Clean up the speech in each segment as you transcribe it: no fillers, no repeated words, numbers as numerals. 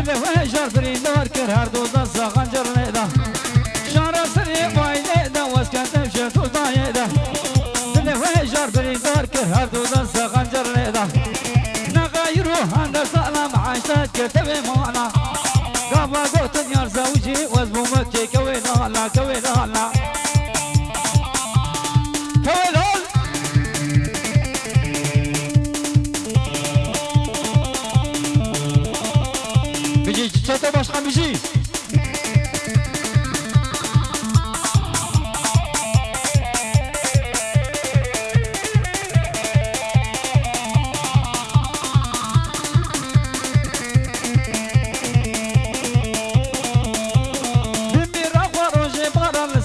وجر بريدار كر هر دو دست خنجر لیدا شار سری وای لیدا واسکت شد و دایدا دل وجر بريدار كر هر دو دست خنجر لیدا نغيرو هند سلام عاشت كتب معنا قابا قوت يار زوجي وزبو مكي كوينا لا كوينا لا كوينا بيجي تشتا باش خميجي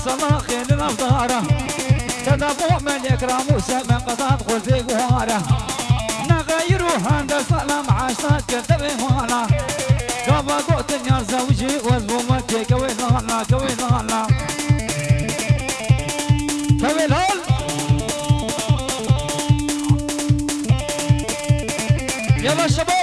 صلاخي للأفضارة كذا مؤمن يكرم موسى من قطعت قلبي قوارة نغيرو هند سلام عاشت كتب مالا قابا قوت يار زوجي وزبو مكي كوينا كوينا كوينا يلا شباب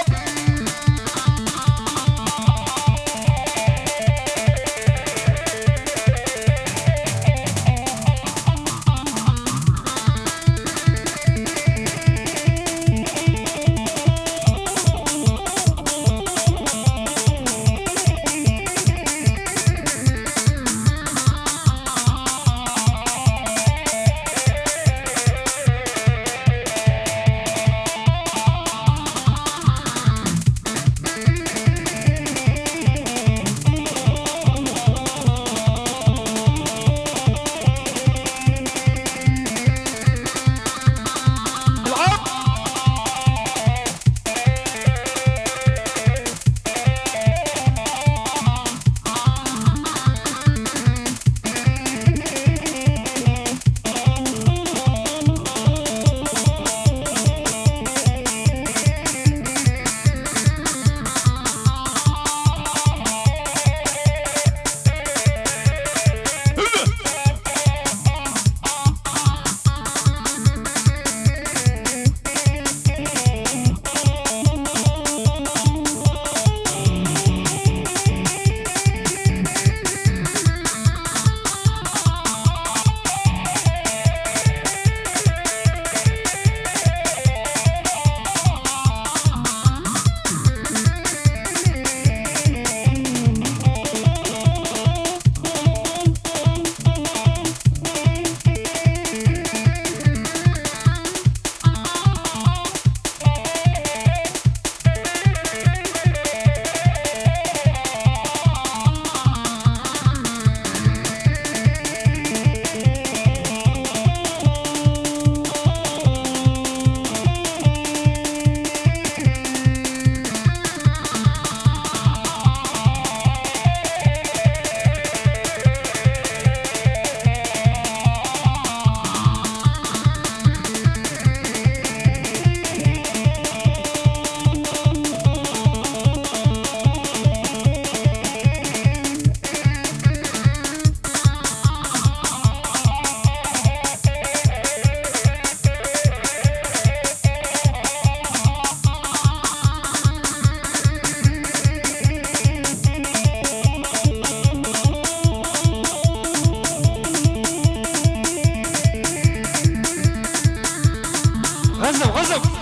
غزة